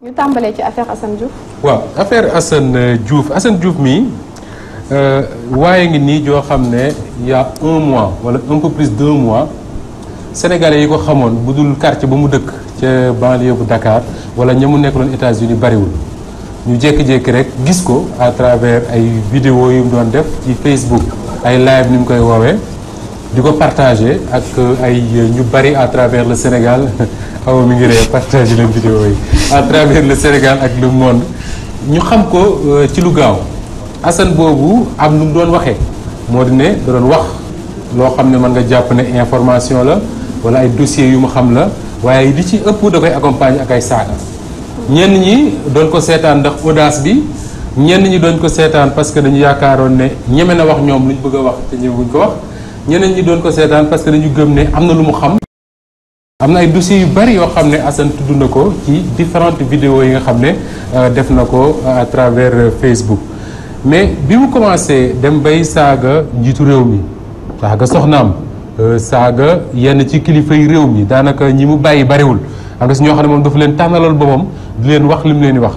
ñu tàmbalee ci affaire Assane Diouf. waaw affaire Assane Diouf mii waaye ngi nii joo xam ne y a un mois wala un peu plus d' un mois sénégalais yi ko xamoon bu dul quartier ba mu dëkk ca banlieue bu Dakar wala ña mu nekkaloon États-Unis bariwul ñu jékki-jékki rek gis ko à travers ay vidéo yu mu doon def ci Facebook ay live ni mu koy woowee di ko partagé ak ay ñu bari à travers le Sénégal xaw mi ngi ree partagé leen vidéo yi à travers le Sénégal ak le monde ñu xam ko ci lu gaaw Assane boobu am nu mu doon waxee moo di ne da doon wax loo xam ne mën nga jàpp ne information la wala ay dossiers yu mu xam la waaye li ci ëpp da koy accompagner ak ay saaga ñenn ñi doon ko seetaan ndax audace bi ñenn ñi doon ko seetaan parce que dañu yaakaaroon ne ñeme na wax ñoom lu ñu bëgg a wax te ñëwuñ ko wax ñeneen ñi doon ko seetaan parce que dañu gëm ne am na lu mu xam am na ay dossiers yu bari yoo xam ne Assane tudd na ko ci différentes vidéos yi nga xam ne def na ko à travers Facebook mais bi mu commencé dem bay saaga njiitu réew mi saaga soxnaam saaga yenn ci kilifa yi réew mi daanaka ñi mu bàyyi bariwul am na si ñoo xam ne moom dafa leen tànnalal boppam di leen wax li mu leen di wax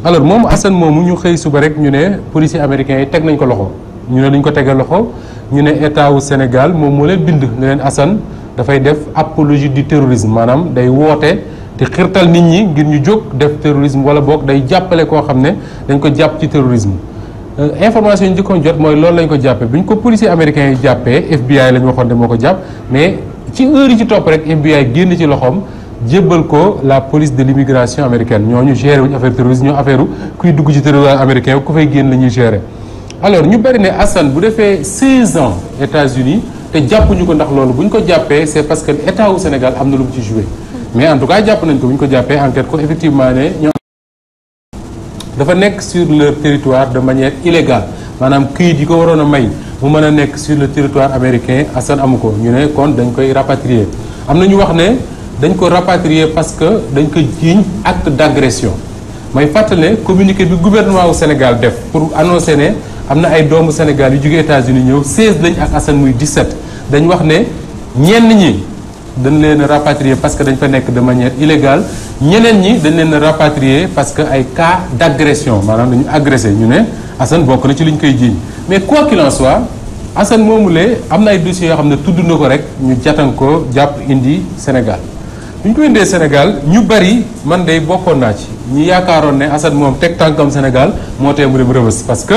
alors moom Assane moomu ñu xëy suba rek ñu ne policiers américains yi teg nañ ko loxo ñu ne dañ ko tegal loxo ñu ne état wu Sénégal moom moo leen bind ne leen Assane dafay def apologie du terrorisme maanaam day woote te xirtal nit ñi ngir ñu jóg def terrorisme wala boog day jàppale koo xam ne dañ ko jàpp ci terrorisme information yi ñu njëkkoon jot mooy loolu lañ ko jàppee bi ñu ko policiers américains yi jàppee FBI la ñu waxoon ne moo ko jàpp mais ci heure yi ci topp rek FBI génn ci loxoom jébbal ko la police de l'immigration américaine ñooñu géré wuñu affaire terrorisme ñoo affaire kuy dugg ci territoire américain ku fay génn la ñuy géré alors ñu bari ne Assane bu defee 16 ans États-Unis te jàppuñu ko ndax loolu bu ñu ko jàppee c'est parce que état wu Sénégal am na lu mu ci joué mais en tout cas jàpp nañ ko bu ñu ko jàppee enquête ko effectivement ne ñoo dafa nekk sur leur territoire de manière illégale maanaam këyit yi ko waroon a may mu mën a nekk sur le territoire américain Assane amu ko ñu ne kon dañ koy rapatrier am na ñu wax ne dañ ko rapatrier parce que dañ ko jiiñ acte d'agression may fàttali ne communiqué bi gouvernement wu Sénégal def pour annoncer ne am na ay doomu Sénégal yu jóge États-Unis ñëw 16 lañ ak Assane muy 17 dañ wax ne ñenn ñi dañ leen a rapatrier parce que dañ fa nekk de manière illégale ñeneen ñi dañ leen a rapatrier parce que ay cas d'agression maanaam dañu agressé ñu ne Assane bokk na ci li ñu koy jiiñ mais quoi qu'il en soit Assane moomulee am na ay dossiers yoo xam ne tudd na ko rek ñu jatan ko jàpp indi Sénégal bu ñu ko indee Sénégal ñu bari man day bokkoon naa ci ñu yaakaaroon ne Assane moom teg tànkam Sénégal moo tee mu dem Rebeuss parce que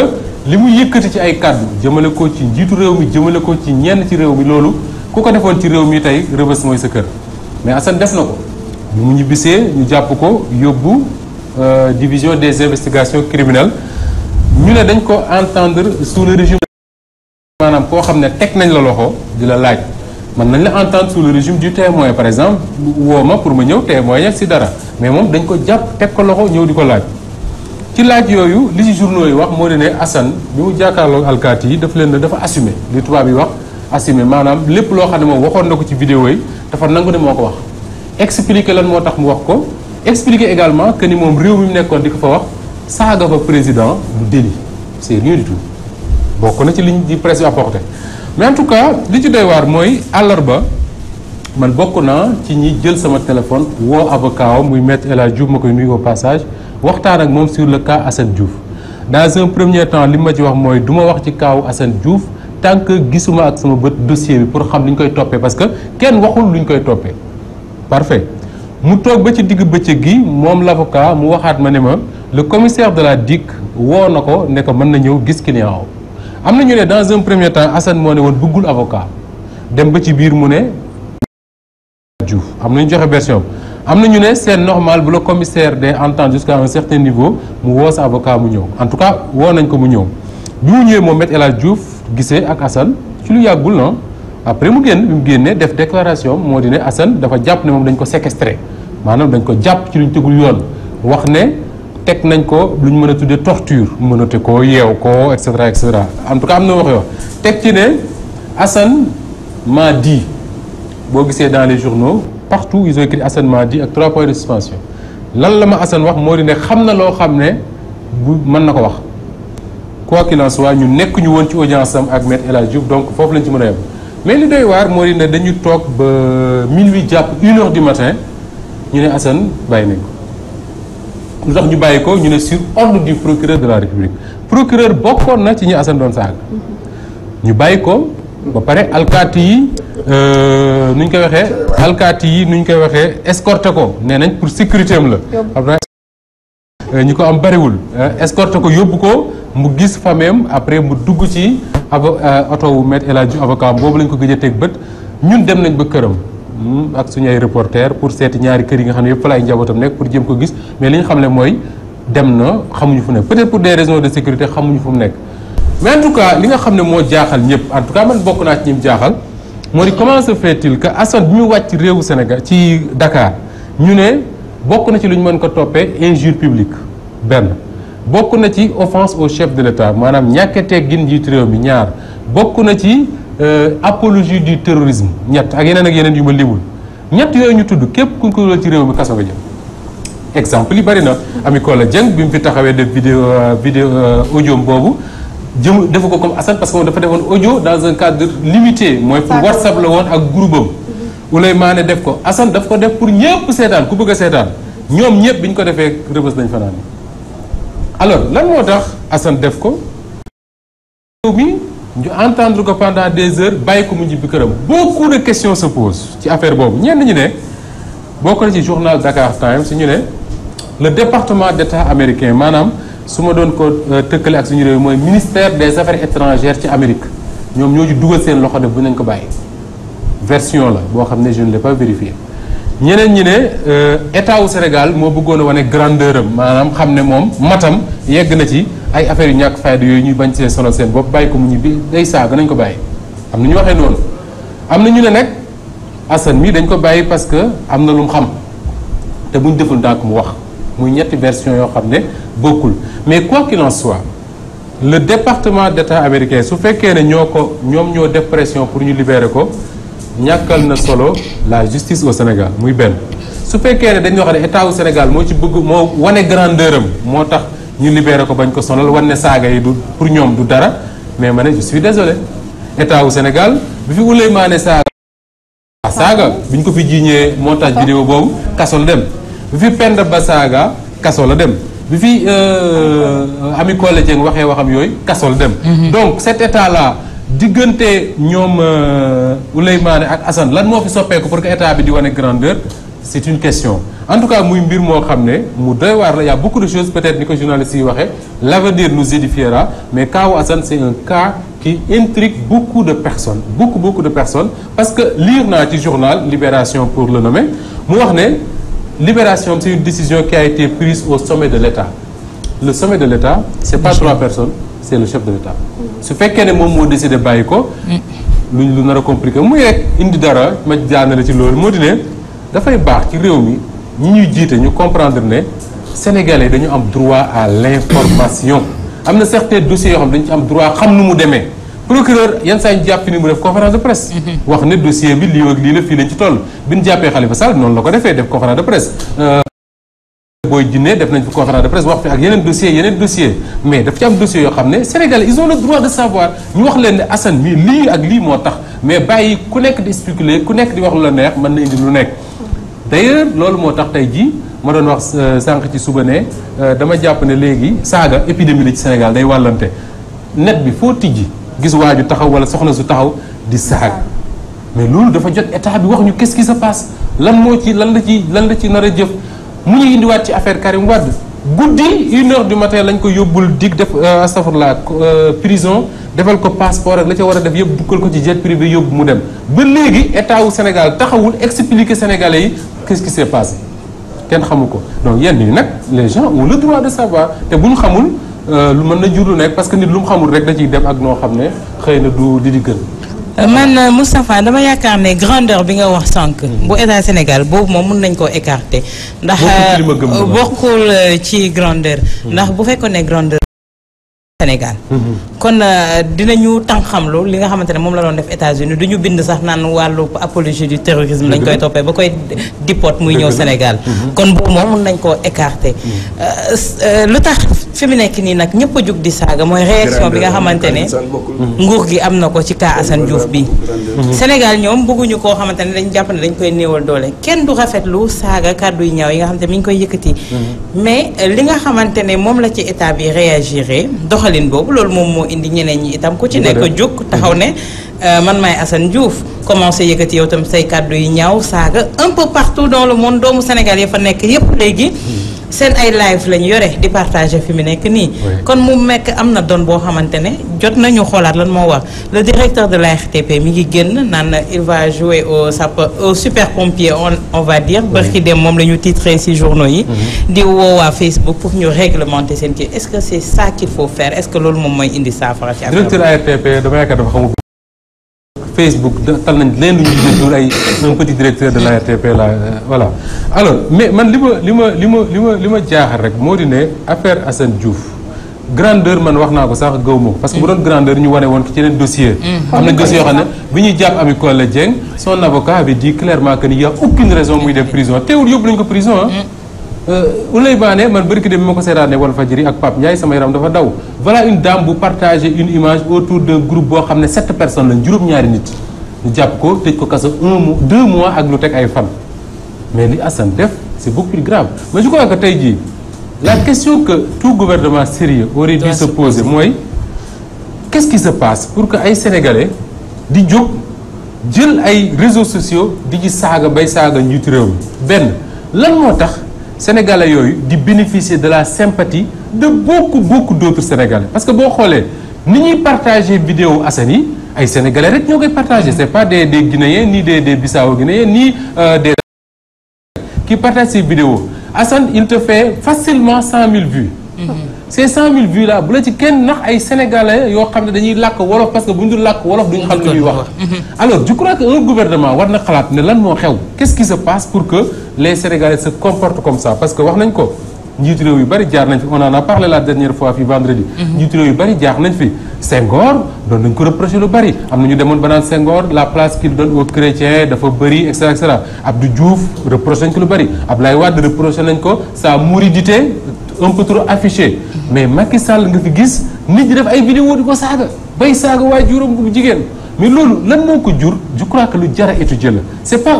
li mu yëkkati ci ay kàddu jëmale ko ci njiitu réew mi jëmale ko ci ñenn ci réew mi loolu ku ko defoon ci réew mi tey Rebeuss mooy sa kër mais Assane def na ko bu mu ñibbisee ñu jàpp ko yóbbu division des investigations criminelles ñu ne dañ ko entendre sous le régime maanaam koo xam ne teg nañ la loxo di la laaj man nañ la entendre sous le régime du témoin par exemple woo ma pour ma ñëw témoigner ci dara mais moom dañ ko jàpp teg ko loxo ñëw di ko laaj ci laaj yooyu li ci journaux yi wax moo di ne Assane bi mu jàkkaarloo alkaati yi dafa assumer li tubaab yi wax assumer maanaam lépp loo xam ne moom waxoon na ko ci vidéo yi dafa nangu ne moo ko wax expliquer lan moo tax mu wax ko expliquer également que ni moom réew mi mu nekkoon di ko fa wax saaga fa président du délit c'est rien du tout bokk na ci liñ di presse apporté mais en tout cas li ci doy waar mooy àllarba man bokk naa ci ñi jël sama téléphone woo avocat muy maître El Hadj Diouf ma koy nuyu au passage waxtaan ak moom sur le cas Assane Diouf dans un premier temps li ma ci wax mooy du ma wax ci kaawu Assane Diouf tant que gisuma ak sama bët dossier bi pour xam li ñu koy toppee parce que kenn waxul lu ñu koy toppee parfait mu toog ba ci digg bëccëg gi moom l'avocat mu waxaat ma ne ma le commissaire de la DIC woo na ko ne ko mën na ñëw gis client am na ñu ne dans un premier temps Assane moo ne woon bëggul avocat dem ba ci biir mu ne Diouf am na ñu joxe version am na ñu ne c'est normal bu la commissaire de entendre jusqu'à un certain niveau mu woo sa avocat mu ñëw en tout cas woo nañ ko mu ñëw bi mu ñëwee moom Me El Hadji Diouf gisee ak Assane ci lu yàggul na après mu génn bi mu génnee def déclaration moo di ne Assane dafa jàpp ne moom dañ ko séquestré maanaam dañ ko jàpp ci lu ñu tegul yoon wax ne teg nañ ko lu ñu mën a tuddee torture mënate ko yeew ko et cetera en tout cas am na wax yoo teg ci ne Assane m'a dit boo gisee dans les journaux partout ils ont écrit Assane m'a dit ak 3 points de suspension lan la ma Assane wax moo di ne xam na loo xam ne bu mën na ko wax quoi qu'il en soit ñu nekk ñu woon ci audience am ak maître El Hadji Diouf donc foofu lañ ci mën a yem mais li doy waar moo di ne dañu toog ba minuit jàpp 1h du matin ñu ne Assane bàyyi nañ ko lu tax ñu bàyyi ko ñu ne sur ordre du procureur de la République procureur bokkoon na ci ñi Assane doon saaga ñu bàyyi ko ba pare alkaati yi nuñ koy waxee alkaati yi nuñ koy waxee escorté ko nee nañ pour sécurité am la xam naa ñi ko am bariwul escorté ko yóbbu ko mu gis fameem après mu dugg ci oto wu Maître El Hadji Diouf avocat boobu lañ ko gëj a teg bët ñun dem nañ ba këram ak suñu ay reporter pour seeti ñaari kër yi nga xam ne yëpp fa la ay njabootam nekk pour jëm ko gis mais li ñu xam ne mooy dem na xamuñu fu nekk peut-être pour des raisons de sécurité xamuñu fu mu nekk mais en tout cas li nga xam ne moo jaaxal ñëpp en tout cas man bokk naa ci ñim jaaxal moo di comment se fait-il que Assane bi mu wàcc réewu Sénégal ci Dakar ñu ne bokk na ci lu ñu mën ko toppee injure publique benn bokk na ci offense au chef de l'État maanaam ñàkk teggin njiitu réew mi ñaar bokk na ci apologie du terrorisme ñett ak yeneen yu ma limul ñett yooyu ñu tudd képp ku ko ci réew mi kaso nga jëm exemple yi bari na Ami Kola Dieng bi mu fi taxawee def vidéo audio boobu defu ko comme Assane parce que moom dafa defoon audio dans un cadre limité mooy pour WhatsApp la woon ak groupe am Ouleymane def ko Assane daf ko def pour ñëpp seetaan ku bëgg a seetaan ñoom ñëpp bi ñu ko defee rëbës nañ fanaan alors lan moo tax Assane def ko mi ñu entendre ko pendant des heures bàyyi ko mu ñibbi këram beaucoup de questions se posent ci affaire boobu ñenn ñi ne bokk na ci journal Dakar Times su ñu ne le département d'État américain maanaam su ma doon ko tëkkale ak suñu réew mooy ministère des affaires étrangères ci Amérique ñoom ñoo ci dugal seen loxo def bu nañ ko bàyyi version la boo xam ne je ne l'ai pas vérifié ñeneen ñi ne état wu Sénégal moo bëggoon a wane grandeur am maanaam xam ne moom matam yegg na ci ay affaires yu ñàkk fayda yooyu ñuy bañ see sonal seen bopp bàyyi ko mu ñibbi day saaga nañ ko bàyyi am na ñu waxee noonu am na ñu ne nag Assane mii dañ ko bàyyi parce que am na lu mu xam te buñ deful ndànk mu wax muy ñetti version yoo xam ne bokkul mais quoi qu'il en soit le département d'État américain su fekkee ne ñoom ñoo def pression pour ñu libérer ko ñàkkal na solo la justice au Sénégal muy benn su fekkee ne dañoo xam ne état wu Sénégal moo ci bëgg moo wane grandeur am moo tax ñu libéré ko bañ ko sonal wane saaga yi du pour ñoom du dara mais ma ne je suis désolé état wu Sénégal bi fi Ouleymane saaga bi ñu ko fi jiiñee montage vidéo boobu kaso la dem bi fi Penda Ba saaga kaso la dem bi fi Ami Kola Dieng waxee waxam yooyu kaso la dem donc cet état là diggante ñoom Ouleymane ak Assane lan moo fi soppeeku pour que état bi di wane grandeur c'est une question en tout cas muy mbir moo xam ne mu doy waar la y a beaucoup de choses peut-être ni ko journaliste yi waxee l'avenir nous édifiera mais kaawu Assane c'est un cas qui intrigue beaucoup de personnes beaucoup de personnes parce que lire naa ci journal Libération pour le nommer mu wax ne Libération c'est une décision qui a été prise au sommet de l'État le sommet de l'État c'est pas 3 personnes c'est le chef de l'État su fekkee ne moom moo décidé bàyyi ko lu nar a compliqué muy rek indi dara ma jaanale ci loolu moo di ne dafay baax ci réew mi ñi ñuy jiite ñu comprendre ne Sénégalais dañu am droit à l'information am na certains dossiers yoo xam dañu ci am droit xam nu mu demee procureur yenn saa ñu jàpp ni mu def conférence de presse wax ne dossier bi lii ak lii la fii lañ ci toll bi ñu jàppee Khalifa Sall noonu la ko defee def conférence de presse booy jinnee def nañ fi conférence de presse wax fi ak yeneen dossier mais daf ci am dossiers yoo xam ne Sénégalais ils ont le droit de savoir ñu wax leen ne Assane mii lii ak lii moo tax mais bàyyi ku nekk di spéculer ku nekk di wax lu la neex mën na indi lu nekk d'ailleurs loolu moo tax tey jii ma doon wax sànq ci suba ne dama jàpp ne léegi saaga épidémie la ci Sénégal day wàllante net bi foo tijji gis waaju taxaw wala soxna su taxaw di saaga mais loolu dafa jot état bi wax ñu qu'est-ce qui se passe lan la ci nar a jëf mu ñu indiwaat ci affaire Karim Wade guddi 1h du matin lañ ko yóbbul dig def astafurlah prison defal ko passeport ak la ca war a def yëpp bukkal ko ci jet privé yóbbu mu dem ba léegi état wu Sénégal taxawul expliquer Sénégalais yi qu'est-ce qui s'est passé kenn xamu ko donc yenn yi nag les gens ont le droit de savoir te bu ñu xamul lu mën na jur lu nekk parce que nit lu mu xamul rek da ciy dem ak noo xam ne xëy na du di gën. man Moustapha dama yaakaar ne grandeur bi nga wax sànq. bu état Sénégal boobu moom mën nañ koo écarter. ndax bokkul ci grandeur. ndax bu fekkoon ne grandeur. Sénégal. kon dinañu tànqamlu li nga xamante ne moom la doon def États-Unis du ñu bind sax naan wàllu apologie du terrorisme lañ koy toppee ba koy dipot muy ñëw Sénégal. kon boobu moom mun nañ koo écarter. lu tax fi mu nekk nii nag ñëpp a jug di saaga mooy réaction bi nga xamante ne nguur gi am na ko ci cas Assane Diouf bi. Sénégal ñoom bëgguñu koo xamante ne dañ jàpp ne dañ koy néewal doole kenn du rafetlu saaga kàddu yu ñaaw yi nga xamante ne mi ngi koy yëkkati. mais li nga xamante ne moom la ci état bi réagiré doxalin boobu loolu moom moo indi ñeneen ñi itam ku ci nekk jóg taxaw ne man maay Assane Diouf commencé yëkkati yow tam say kàddu yu ñaaw saaga un peu partout dans le monde doomu Sénégal ya fa nekk yépp léegi seen ay live lañu yore di partager fi mu nekk nii. kon mu mekk am na doon boo xamante ne jot nañu xoolaat lan moo wax le directeur de l'ARTP mi ngi génn naan il va jouer au super pompier on va dire. barki dem moom la ñu titré ci journaux yi. di woowaa Facebook pour ñu réglementer seen kii est-ce que c'est ça qu'il faut faire est-ce que loolu moom mooy indi saafara ci affaire directeur ARTP dama yaakaar dafa xamul Facebook tal nañ leen lu ñu ay un petit directeur de l'ARTP là voilà alors mais man li ma jaaxal rek moo di ne affaire Assane Diouf grandeur man wax naa ko sax gaw ma ko parce que bu doon grandeur ñu wane woon ci yeneen dossier am nañ dossier yoo xam ne bi ñuy jàpp Ami Collé Dieng son avocat avait dit clairement que ni y a aucune raison muy def prison teewul yóbbu nañu ko prison Ouleye Mané man bërki dem bi ma ko seetaane Walfadjri ak Pape Ndiaye sama yaram dafa daw voilà une dame bu partager une image autour d'un groupe boo xam ne 7 personnes lañ juróom-ñaari nit ñu jàpp ko tëj ko kaso 2 mois ak lu teg ay fan mais li Assane def c'est beaucoup plus grave mais je crois que tey jii la question que tout gouvernement sérieux aurait dû se poser mooy qu'est-ce qui se passe pour que ay sénégalais di jóg jël ay réseaux sociaux di ci saaga bay saaga njiitu réew mi benn lan moo tax sénégalais yooyu di bénéficier de la sympathie de beaucoup d'autres sénégalais parce que boo xoolee ni ñuy partager vidéo Assane yi ay sénégalais rek ñoo koy partager c'est pas des guinéens ni des bissau guinéens ni des qui partagent ces vidéos Assane il te fait facilement 100 000 vues. ces 100 000 vues là bu la ci kenn nax ay sénégalais yoo xam ne dañuy làkk wolof parce que bu ñu dul làkk wolof duñu xam lu ñuy wax. alors je crois que un gouvernement war na xalaat ne lan moo xew qu'est-ce qui se passe pour que les sénégalais se comportent comme ça parce que wax nañ ko njiitu réew yu bari jaar nañ fi on en a parlé la dernière fois fii vendredi. njiitu réew yu bari jaar nañ fi Senghor doon nañ ko reprocher lu bari am na ñu demoon ba naan Senghor la place qu'il donne aux chrétiens dafa bari et cetera Abdou Diouf reproché nañ ko lu bari Abdoulaye Wade reproché nañ ko sa mouridité un peu trop affiché mais Macky Sall nga fi gis nit ñi def ay vidéo di ko saaga bay saaga waajuram bu jigéen mais loolu lan moo ko jur je crois que lu jar a étudier la c'est pas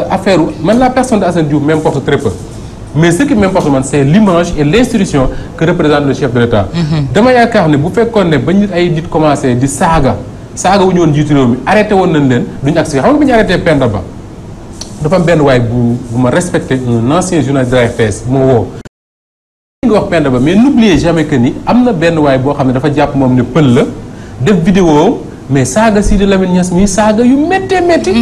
affaire man la personne de Assane Diouf m'importe très peu mais ce qui m'importe man c'est l'image et l'institution que représente le chef de l'État dama yaakaar ne bu fekkoon ne ba nit ay nit commencé di saaga wu ñu woon jiitu réew mi arrêté woon nañ leen duñu agsi xam nga bi ñu arrêté Penda Ba dafa am benn waay bu ma respecté un ancien journaliste de la RTS bu ma woo nga wax Penda Ba mais n'oubliez jamais que ni am na benn waay boo xam ne dafa jàpp moom ne pël la def vidéo mais saaga Sidi Lamine Niass mi saaga yu méttee métti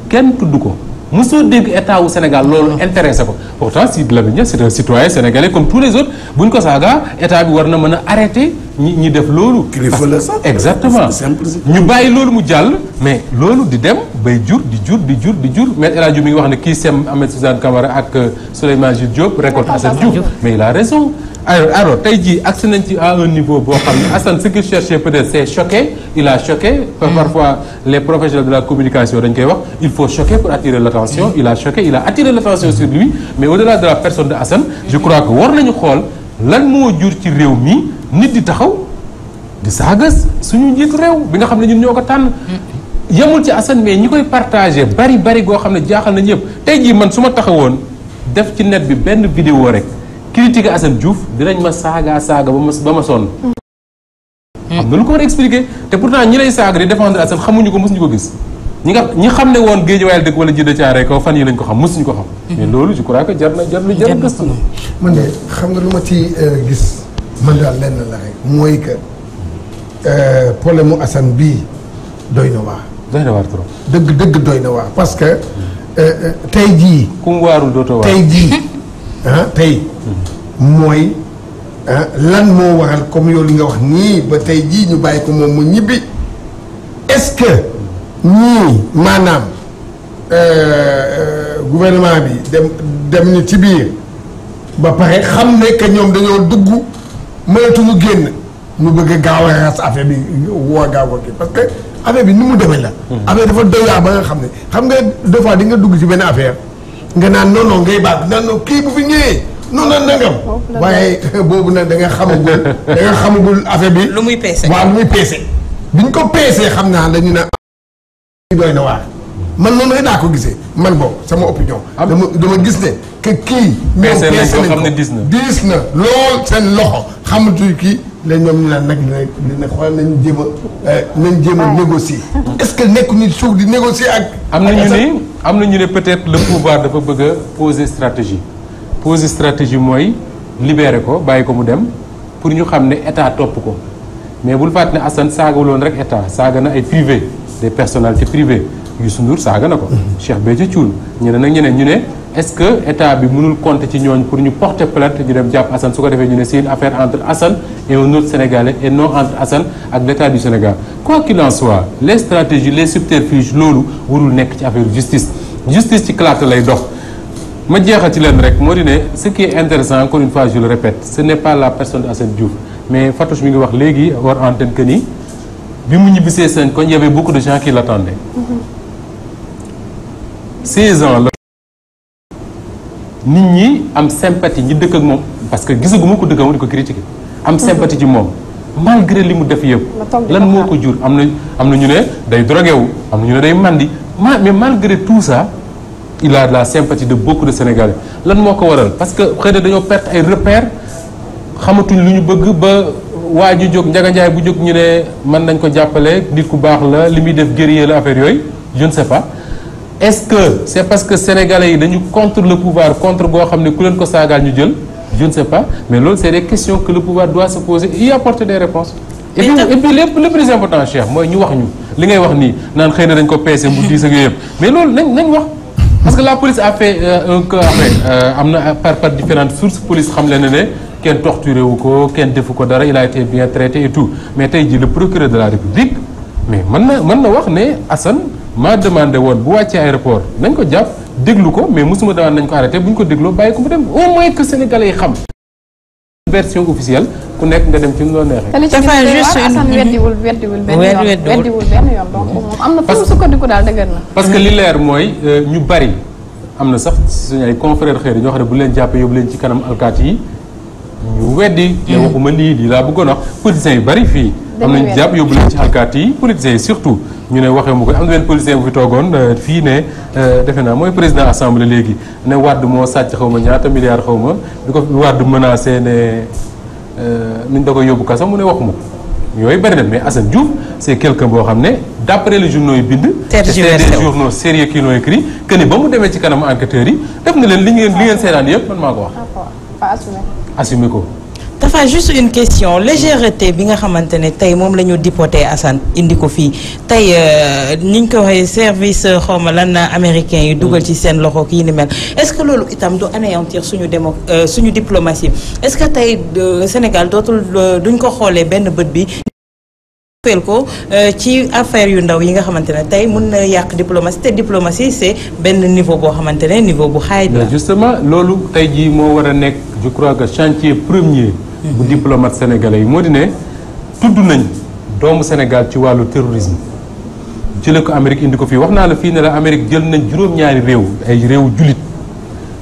kenn tudd ko mosoo dégg état wu Sénégal loolu intéressé ko pourtant Sidi Lamine Niass c'est un citoyen sénégalais comme tous les autres bu ñu ko saaga état bi war na mën a arrêter ñi def loolu. kilifa la sax exactement ñu bàyyi loolu mu jàll mais loolu di dem bay jur di jur mais El Hadj Diouf mi ngi wax ne kii sem Ahmed Suzanne Camara ak Souleymane Jules Diop récolte Assane Diouf mais il a raison. alors tey jii agsi nañ ci à un niveau boo xam ne Assane ce qu'il cherchait peut-être c'est choquer il a choqué parfois les professionnels de la communication dañ koy wax il faut choquer pour attirer l'attention il a choqué il a attiré l'attention sur lui mais au-delà de la personne de Assane je crois que war nañu xool lan moo jur ci réew mi nit di taxaw di saagas suñu njiitu réew bi nga xam ne ñun ñoo ko tànn yemul ci Assane mais ñi koy partager bari goo xam ne jaaxal na ñëpp tey jii man su ma taxawoon def ci net bi benn vidéo rek critiquer Assane Diouf dinañ ma saaga ba ma sonn. xam na lu ko war a expliquer te pourtant ñi lay saaga di défendre Assane xamuñu ko mësuñu ko gis ñi xam ne woon Guédiawaye dëkk wala Djiddah Thiaroye Kaw fan yi lañ ko xam mësuñu ko xam. mais loolu je crois que jar na gëstu. man de xam nga lu ma ci gis man daal lenn la rek mooy que problème mu Assane bii doy na waar. doy na waar trop. dëgg doy na waar parce que tey jii. ku mu waarul dootoo waar tey jii tey. mooy lan moo waral comme yow li nga wax nii ba tey jii ñu bàyyi ko moom mu ñibbi est-ce que ñii maanaam gouvernement bi dem ñu ci biir ba pare xam ne que ñoom dañoo dugg mënatuñu génn ñu bëgg a gaaw a ras affaire bi woo gaaw ko kii parce que affaire bi ni mu demee la. affaire dafa doy waar ba nga xam ne xam nga des fois di nga dugg ci benn affaire nga naan non non ngay baal naan non kii bu fi ñëwee non non nangam. waaye boobu nag da nga xamagul affaire bi. lu muy peese waaw lu muy peese. biñ ko peesee xam naa dañu ne doy na waar. man noonu rek daa ko gisee man boobu sama opinion. dama gis ne que kii. peese nañ ko xam ne diis na lool seen loxo xamatuñ kii la ñoom ñu naan nag dina xoolal nañ jéem a négocier. est-ce que nekkuñu suuf di négocier ak. am na ñu ne peut-être le pouvoir dafa bëgg a poser stratégie mooy libérer ko bàyyi ko mu dem pour ñu xam ne état topp ko mais bul fàtte ne Assane saagawuloon rek état saaga na ay privé des personnalités privées. Youssou Ndour saaga na ko. Cheikh Béthio Thioune ñeneen ñu ne est-ce que état bi mënul compter ci ñooñ pour ñu porter plainte ñu dem jàpp Assane su ko defee ñu ne c'est une affaire entre Assane et un autre Sénégalais et non entre Assane ak l'état du Sénégal. Quoi qu'il en soit les stratégies les subterfuges loolu warul nekk ci affaire justice ci clarté lay dox. ma jeexal ci leen rek moo di ne ce qui est intéressant encore une fois je le répète ce n'est pas la personne de Assane Diouf mais Fatouche mi ngi wax léegi war antenne que ni bi mu ñibbisee seen koñ y avait beaucoup de gens qui l'attendaient. 16 ans la nit ñi am sympathie ñi dëkk ak moom parce que gisaguma ko dëkk moom di ko critiquer am sympathie ci moom malgré li mu def yëpp lan moo ko jur am na ñu ne day drogué wu am na ñu ne day mandi mais malgré tout ça il a la sympathie de beaucoup de Sénégalais lan moo ko waral parce que xëy na dañoo perte ay repères xamatuñ lu ñu bëgg ba waa ju jóg Ndiaga Ndiaye bu jóg ñu ne mën nañ ko jàppale nit ku baax la li muy def guerrier la affaire yooyu je ne sais pas est-ce que c'est parce que sénégalais yi dañu contre le pouvoir contre goo xam ne ku leen ko saagaal ñu jël je ne sais pas mais loolu c'est des questions que le pouvoir doit se poser et y apporter des réponses et puis le plus important Cheikh mooy ñu wax ñu li ngay wax nii naan xëy na dañ ko peese mu diis ak yëpp mais loolu nañ wax parce que la police a fait am na par différentes sources police xam leen ne kenn torturé wu ko kenn defu ko dara il a été bien traité et tout mais tey jii le procureur de la République mais mën na wax ne Assane maa demandé woon bu wàccee aéroport nañ ko jàpp déglu ko mais mosuma demande nañ ko arrêté bu ñu ko dégloo bàyyi ko mu dem au moins que sénégalais yi xam version officielle ku nekk nga dem ci nu loo neexee. dafa juste Assane weddiwul benn yoon donc moom am na fu sukkandiku daal dëgër na. parce que li leer mooy ñu bari am na sax suñu ay confrères xëy ñoo xam ne bu leen jàppee yóbbu leen ci kanam alkaati yi ñu weddi. ne waxuma lii laa bëggoon wax politiciens yu bari fii. am nañu jàpp yóbbu leen ci alkaati yi politiciens yi surtout ñu ne waxee mu ko am na benn politicien bu fi toogoon fii ne defe naa mooy président assemblée léegi ne Wade moo sàcc xaw ma ñaata milliards xaw ma di ko Wade menacé ne nuñ da koy yóbbu kaso mu ne waxuma ko yooyu bari na mais Assane Diouf c'est quelqu'un boo xam ne d'après les journaux yi bind c'est des journaux sérieux qui l'ont écrit que ni ba mu demee ci kanamu enquêteurs yi def na leen li ngeen seetaan yëpp man maa ko wax assumé ko dafa juste une question légèreté bi nga xamante ne tey moom la ñu déporté Assane indi ko fii tey ni ñu ko waxee service xawma lan américain yi dugal ci seen loxo kii ni mel est-ce que loolu itam du anéantir suñu diplomatie est-ce que tey Sénégal dootul duñ ko xoolee benn bët bi feel ko ci affaire yu ndaw yi nga xamante ne tey mën na yàq diplomatie te diplomatie c'est benn niveau boo xamante ne niveau bu xaay la justement loolu tey jii moo war a nekk je crois que chantier premier bu diplomate sénégalais yi moo di ne tudd nañ doomu Sénégal ci wàllu terrorisme jële ko Amérique indi ko fii wax naa la fii ne la Amérique jël nañ juróom-ñaari réew ay réewu jullit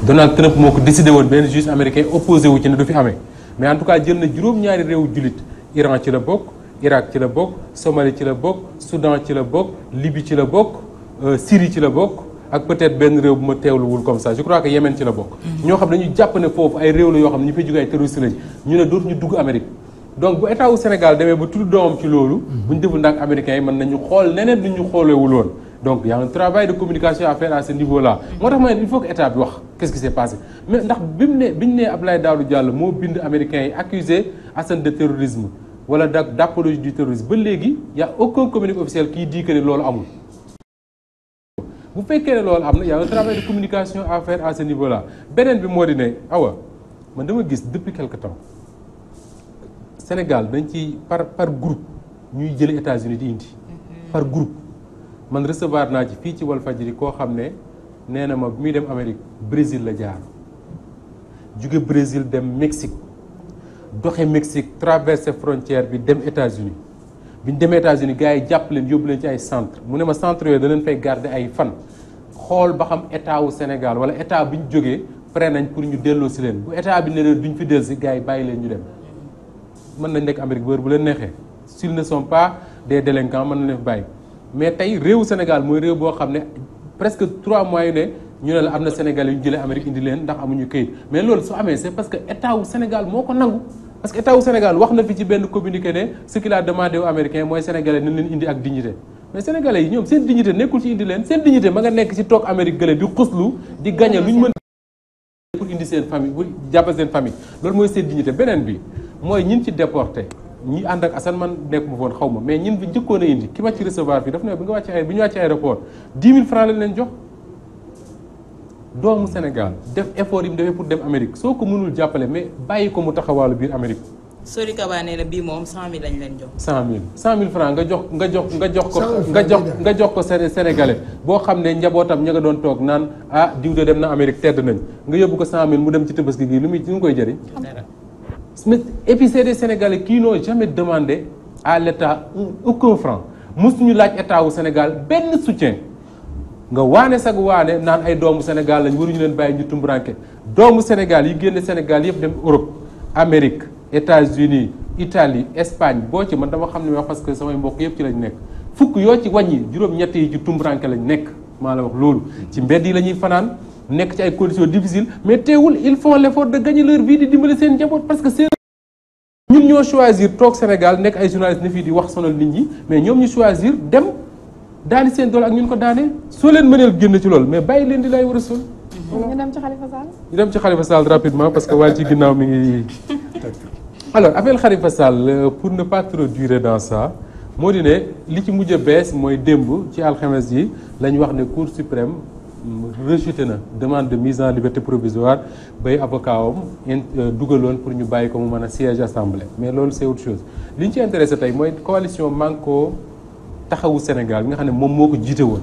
Donald Trump moo ko décidé woon benn juge américain opposé wu ci ne du fi amee mais en tout cas jël na juróom-ñaari réewu jullit Iran ci la bokk Irak ci la bokk Somalie ci la bokk Soudan ci la bokk Libye ci la bokk Syrie ci la bokk ak peut-être benn réew bu ma teewluwul comme ça je crois que Yémen ci la bokk. ñoo xam ne dañu jàpp ne foofu ay réew la yoo xam ne ñu fay jóge ay terroristes lañ ñu ne dootuñu dugg Amérique donc bu état wu Sénégal demee ba tudd doomam ci loolu. bu ñu deful ndànk américains yi mën nañu xool neneen lu ñu xoolewul woon donc y a un travail de communication à faire à ce niveau là. moo tax ma ne il faut que état bi wax qu'est-ce qui s'est passé mais ndax bi ñu nee Abdoulaye Daouda Diallo moo bind américains yi accusé Assane de terrorisme wala d'apologie du terrorisme ba léegi y a aucun communiqué officiel qui dit que ne loolu amul. bu fekkee ne loolu am na y a un travail de communication à faire à ce niveau là beneen bi moo di ne awa man dama gis depuis quelque temps Sénégal dañ ci par groupe ñuy jëli États-Unis di indi par groupe man recevoir naa ci fii ci Walfadjri koo xam ne nee na ma bi muy dem Amérique Brésil la jaar jóge Brésil dem Mexique doxe Mexique traversé frontière bi dem États-Unis bi ñu demee États-Unis gars yi jàpp leen yóbbu leen ci ay centre mu ne ma centre yooyu da leen fay garder ay fan xool ba xam état wu Sénégal wala état bi ñu jógee prêt nañ pour ñu delloo si leen bu état bi ne leen duñ fi dellu si gars yi bàyyi leen ñu dem mën nañ nekk Amérique bu leen neexee s'ils ne sont pas des délinquants mën nañ leen fi bàyyi mais tey réewu Sénégal mooy réew boo xam ne presque 3 mois yu ne ñu ne la am na Sénégalais yu ñu jëlee Amérique indi leen ndax amuñu këyit mais loolu su amee c'est parce que état wu Sénégal moo ko nangu parce que état wu Sénégal wax na fi ci benn communiqué ne ce qu'il a demandé aux Américains mooy Sénégalais nañ leen indi ak dignité mais Sénégalais yi ñoom seen dignité nekkul ci indi leen seen dignité ma nga nekk ci toog Amérique gële di xuslu di gagné lu ñu mën pour indi seen famille pour jàppal seen famille loolu mooy seen dignité beneen bi mooy ñin ci déporté ñi ànd ak Assane man nekk mu foon xaw ma mais ñin fi njëkkoon a indi ki ma ci recevoir fii daf ne bi nga wàcc bi ñu wàcc aéroport 10 000 francs lañ leen jox doomu Sénégal def effort yi mu defee pour dem Amérique soo ko mënul jàppale mais bàyyi ko mu taxawaalu biir Amérique. Sori Kaba nee na bii moom 100000 lañ leen jox. 100000 francs nga jox ko Sénégalais boo xam ne njabootam ña nga doon toog naan ah diw de dem na Amérique tedd nañ nga yóbbu ko 100000 mu dem ci Tabaski gi lu mu koy jëriñ. mais et puis c'est des Sénégalais qui n'ont jamais demandé à l'État aucun franc mosuñu laaj état wu Sénégal benn soutien. nga waane sag waane naan ay doomu Sénégal lañ waruñu leen bàyyi ñu tumburanke doomu Sénégal yi génn Sénégal yëpp dem Europe Amérique États-Unis Italie Espagne boo ci man dama xam ne wax parce que samay mbokk yëpp ci lañ nekk fukk yoo ci wàññi juróom-ñett yi ci tumburanke lañ nekk maa la wax loolu ci mbedd yi la ñuy fanaan nekk ci ay conditions difficiles mais teewul ils font l'effort de gagner leur vie di dimbali seen njaboot parce que c'est ñun ñoo choisir toog Sénégal nekk ay journalistes ne fii di wax sonal nit ñi mais ñoom ñu choisir dem daani seen doole ak ñun ko daane soo leen mëneel génn ci loolu mais bàyyi leen di lay war a sol. ñu dem ci Khalifa Sall. ñu dem ci Khalifa Sall rapidement parce que waa ci ginnaaw mi ngi. alors affaire Khalifa Sall pour ne pas trop durer dans ça moo di ne li ci mujj a bees mooy démb ci alxames yi la ñu wax ne Cour suprême rejeté na demande de mise en liberté provisoire bay avocat wam dugaloon pour ñu bàyyi ko mu mën a siège assemblée mais loolu c'est autre chose li ñu ci intéressé tey mooy coalition Manko taxawu Sénégal bi nga xam ne moom moo ko jiite woon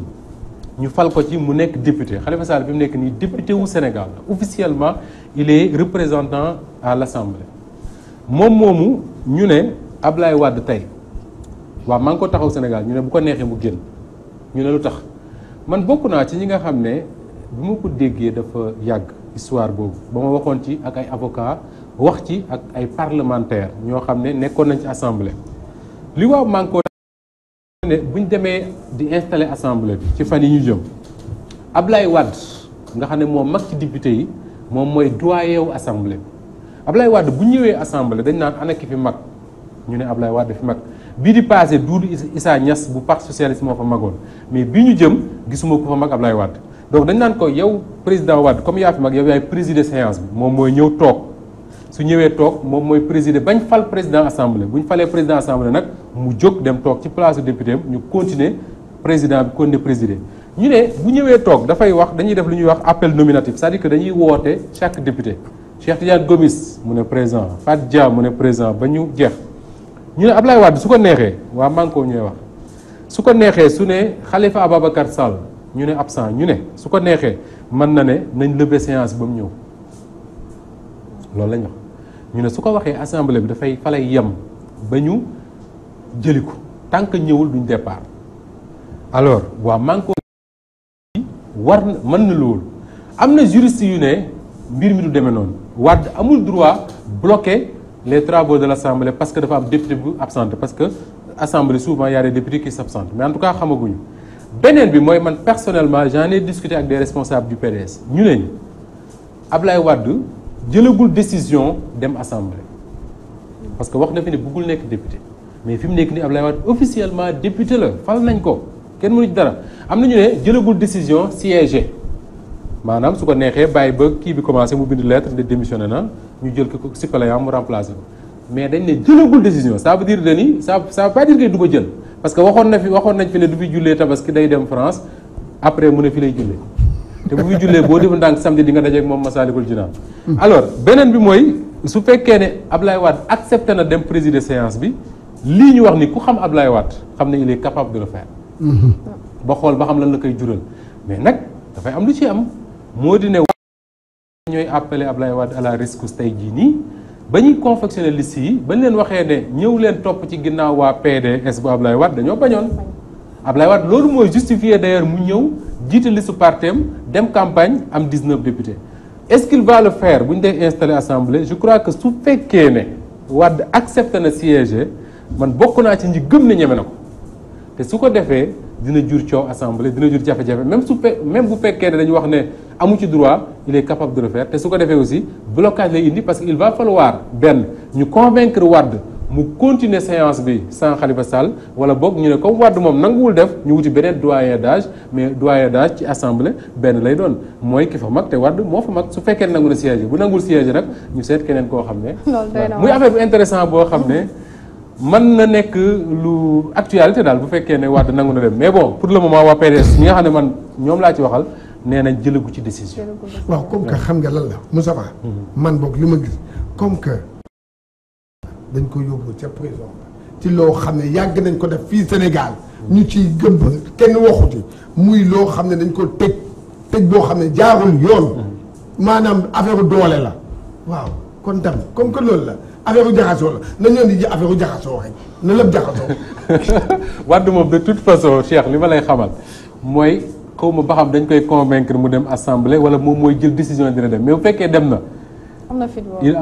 ñu fal ko ci mu nekk député Khalifa Sall bi mu nekk nii député wu Sénégal officiellement il est représentant à l'Assemblée moom moomu ñu ne Ablaye Wade tey waaw maa ngi ko taxaw Sénégal ñu ne bu ko neexee mu génn ñu ne lu tax man bokk naa ci ñi nga xam ne bi ma ko déggee dafa yàgg histoire boobu ba ma waxoon ci ak ay avocat wax ci ak ay parlementaires ñoo xam ne nekkoon nañ ci assemblée li waaw maa ngi ko ne buñ demee di installer assemblée bi ci fan yi ñu jëm Ablaye Wade nga xam ne moom mag ci député yi moom mooy doyen wu assemblée bi Ablaye Wade bu ñëwee assemblée dañ naan ana ki fi mag ñu ne Ablaye Wade fi mag bii di passé Doudou Issa Niass bu parti socialiste moo fa magoon mais bii ñu jëm gisuma ko fa mag Ablaye Wade donc dañ naan ko yow président Wade comme yaa fi mag yow yaay présider séance bi moom mooy ñëw toog su ñëwee toog moom mooy présider bañ fal président assemblée bu ñu falee président assemblée nag mu jóg dem toog ci place député ñu continuer président bi continuer présider ñu ne bu ñëwee toog dafay wax dañuy def lu ñuy wax appel nominatif c'est-à-dire que dañuy woote chaque député Cheikh Tidiane Gomis mu ne présent Fat Dia mu ne présent ba ñu jeex ñu ne Ablaye Wade su ko neexee waa Manko ñooy wax su ko neexee su ne Khalifa Ababacar Sall ñu ne absent ñu ne su ko neexee mën na ne nañ lever séance ba mu ñëw loolu lañ wax ñu ne su ko waxee assemblée bi dafay fa lay yem ba ñu jëli ko tant que ñëwul duñ départ alors waa Manko war na mën na loolu am na juriste yu ne mbir mi du demee noonu Wade amul droit bloquer les travaux de l'Assemblée parce que dafa am député bu absente parce que Assemblée souvent y a des députés qui s'absentent mais en tout cas xamaguñu beneen bi mooy man personnellement j'en ai discuté avec des responsables du PDS ñu ne ñu Ablaye Wade jëlagul décision dem Assemblée parce que wax na fi ne bëggul nekk député mais fi mu nekk ni Ablaye Wade officiellement député la fal nañ ko kenn mënu ci dara am na ñu ne jëlagul décision siéger maanaam su ko neexee bàyyi ba kii bi commencé mu bind lettre de démissionné na ñu jël ko suppléant mu remplacé ko mais dañ ne jëlagul décision ça veut dire que ni ça veut pas dire que du ko jël parce que waxoon nañ fi ne du fi jullee tabaski day dem France après mu ne fi lay jullee te bu fi jullee boo defu ndànk samedi di nga dajeek moom Massalikul Jinaan alors beneen bi mooy su fekkee ne Ablaye Wade accepté na dem présider séance bi lii ñu wax ni ku xam Ablaye Wade xam ne il est capable de le faire ba xool ba xam lan la koy jural mais nag dafay am lu ci am moo di ne ñooy appelé Ablaye Wade à la rescousse tey jii nii ba ñuy confectionner liste yi ba ñu leen waxee ne ñëw leen topp ci ginnaaw waa PDS bu Ablaye Wade dañoo bañoon. Ablaye Wade loolu mooy justifier d'ailleurs mu ñëw jiite liste partem dem campagne am 19 députés est-ce qu'il va le faire bu ñu dee installer assemblée je crois que su fekkee ne Wade accepté na siéger man bokk naa ci ñi gëm ne ñeme na ko te su ko defee dina jur coow assemblée dina jur jafe-jafe même bu fekkee ne dañu wax ne amu ci droit il est capable de le faire te su ko defee aussi blocage lay indi parce que il va falloir benn ñu convaincre Wade mu continuer séance bi sans Khalifa Sall wala boog ñu ne comme Wade moom nanguwul def ñu wuti beneen doyen d'âge mais doyen d'âge ci assemblée benn lay doon mooy ki fa mag te Wade moo fa mag su fekkee nangu na siège bu nangul siège nag ñu seet keneen koo xam ne muy affaire bu intéressant boo xam ne mën na nekk lu actualité daal bu fekkee ne Wade nangu na dem mais bon pour le moment waa PDS ñi nga xam ne man ñoom laa ci waxal nee nañ jëlagu ci décision. waaw comme que xam nga lan la Moussa Ba man boog li ma gis comme que dañ ko yóbbu ca prison ci loo xam ne yàgg nañ ko def fii Sénégal ñu ciy gëm kenn waxuti muy loo xam ne dañ ko tëj boo xam ne jaarul yoon maanaam affaire doole la waaw kon tam comme que loolu la affaire u jaxasoo la nañoon di affaire u jaxasoo rek na lépp jaxasoo. Wade moom de toute façon Cheikh li ma lay xamal mooy xaw ma ba xam dañ koy convaincre mu dem assemblée wala moom mooy jël décision dina dem mais bu fekkee dem na. am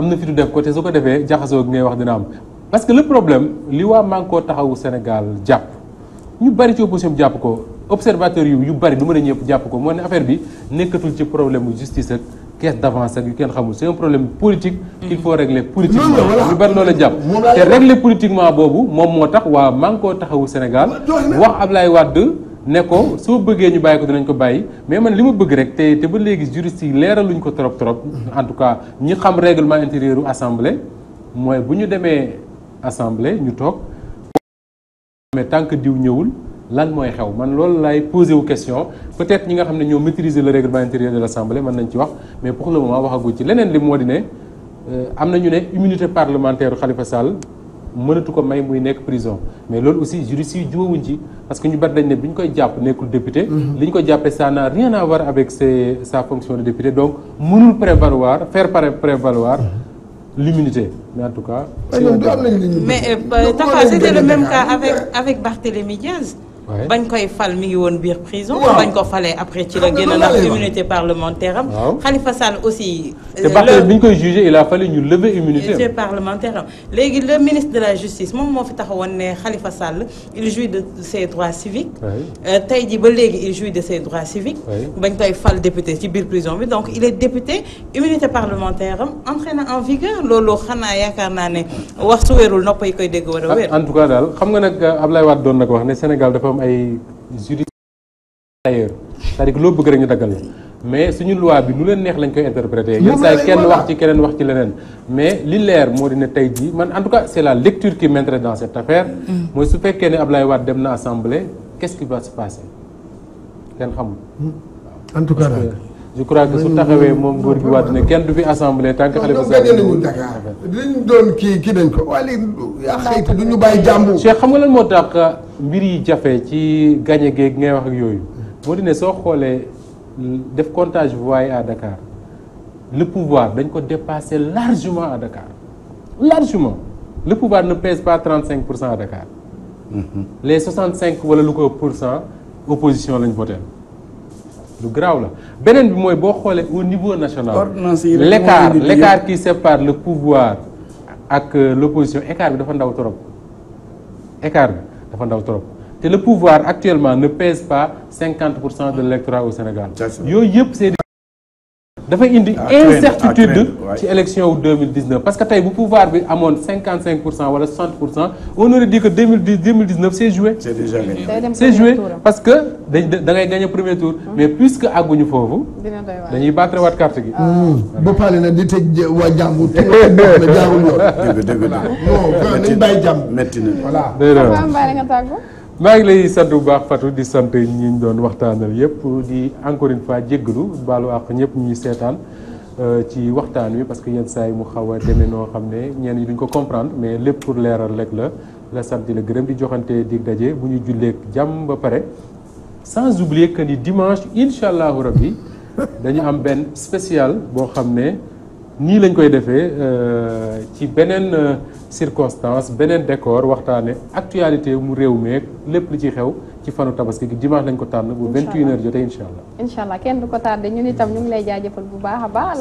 na fitu def ko te su ko defee jaxasoo gi ngay wax dina am parce que le problème li waa Manko Taxawu Sénégal jàpp ñu bari ci opposition bi jàpp ko observateur yu bari du mën a ñëpp jàpp ko moo ne affaire bi nekkatul ci problème bu justice ak caisse d'avance ak yu kenn xamul c'est un problème politique qu'il faut régler politiquement ñu bari loolu jàpp te régler politiquement boobu moom moo tax waa Manko Taxawu Sénégal wax Ablaye Wade ne ko soo bëggee ñu bàyyi ko dinañ ko bàyyi mais man li ma bëgg rek te ba léegi juriste yi leeraluñ ko trop en tout cas ñi xam règlement intérieur u assemblée mooy bu ñu demee assemblée ñu toog mais tant que diw ñëwul lan mooy xew man loolu laay posé wu question peut-être ñi nga xam ne ñoo maîtriser le règlement intérieur de l'assemblée mën nañ ci wax mais pour le moment waxaguñ ci leneen li moo di ne am na ñu ne immunité parlementaire Khalifa Sall mënatu ko may muy nekk prison mais loolu aussi juristes yi jubawuñ ci parce que ñu bari dañ ne bi ñu koy jàpp nekkul député li ñu ko jàppee ça n'a rien à voir avec sa fonction de député donc mënul faire prévaloir l'immunité mais en tout cas mais Tafa c'était le même cas avec Barthélémy Diaz bañ koy fal mi ngi woon biir prison bañ ko falee après ci la génn ndax immunité parlementaire am Khalifa Sall aussi te Barthélémy bi ñu koy jugé il a fallu ñu lever immunité parlementaire am léegi le ministre de la justice moom moo fi taxawoon ne Khalifa Sall il jouit de ses droits civiques tey ji ba léegi il jouit de ses droits civiques bañ koy fal député ci biir prison bi donc il est député immunité parlementaire am entré na en vigueur loolu xanaa yaakaar naa ne wax su wérul nopp yi koy dégg war a wér en tout cas daal xam nga nag Ablaye Wade doon na ko wax ne Sénégal dafa am ay juristes d'ailleurs c'est-à-dire que loo bëgg rek ñu daggal la mais suñu loi bi nu leen neex lañ koy interpréter yenn saa yi kenn wax ci keneen wax ci leneen mais li leer moo di ne tey jii man en tout cas c'est la lecture qui m'intéresse dans cette affaire mooy su fekkee ne Ablaye Wade dem na assemblée qu'est-ce qui va se passer kenn xamul en tout cas je crois que su taxawee moom góor gi Wade ne kenn du fi assemblée tant que Khalifa Sall nañu Dakar dañ doon kii nañ ko waaye léegi yaa xëyte du ñu bàyyi jàmbu Cheikh xam nga lan moo tax mbir yi jafe ci gagné géeg ngay wax ak yooyu moo di ne soo xoolee def comptage voix à Dakar le pouvoir dañ ko dépasser largement à Dakar largement le pouvoir ne pèse pas 35% à Dakar les 65 wala lu ko pour cent opposition lañ voté lu garaaw la beneen bi mooy boo xoolee au niveau national l'écart qui sépare le pouvoir ak l'opposition écart bi dafa ndaw trop te le pouvoir actuellement ne pèse pas 50% de l'électorat au Sénégal yooyu yëpp c'est dafay indi incertitude ci élection wu 2019 parce que tey bu pouvoir bi amoon 55% wala 60% on aurait dit que 2019 c'est joué c'est déjà gagné c'est joué parce que da ngay gagner premier tour mais puisque àgguñu foofu dañuy battre waat carte gi ba pare na di tëj waa jàmbur te na jaarul yoon dëgg non nañ bàyyi jàmm metti na voilà maa ngi lay sant bu baax Fatou di sant ñi ñu doon waxtaanal yëpp di encore une fois jéggalu baalu àq ñëpp ñuy seetaan ci waxtaan wi parce que yenn saa yi mu xaw a demee noo xam ne ñenn ñi duñ ko comprendre mais lépp pour leeral rek la sant di la gërëm di joxante dig daje bu ñu julleek jàmm ba pare sans oublier que ni dimanche incha allahu rabbi dañu am benn spécial boo xam ne nii lañ koy defee ci beneen circonstance beneen décor waxtaane actualité mu réew meeg lépp li ci xew ci fanu tabaski gi dimanche lañ ko tànn bu 21h jotee incha allah. incha allah kenn du ko tardé ñun itam ñu ngi lay jaajëfal bu baax a baax.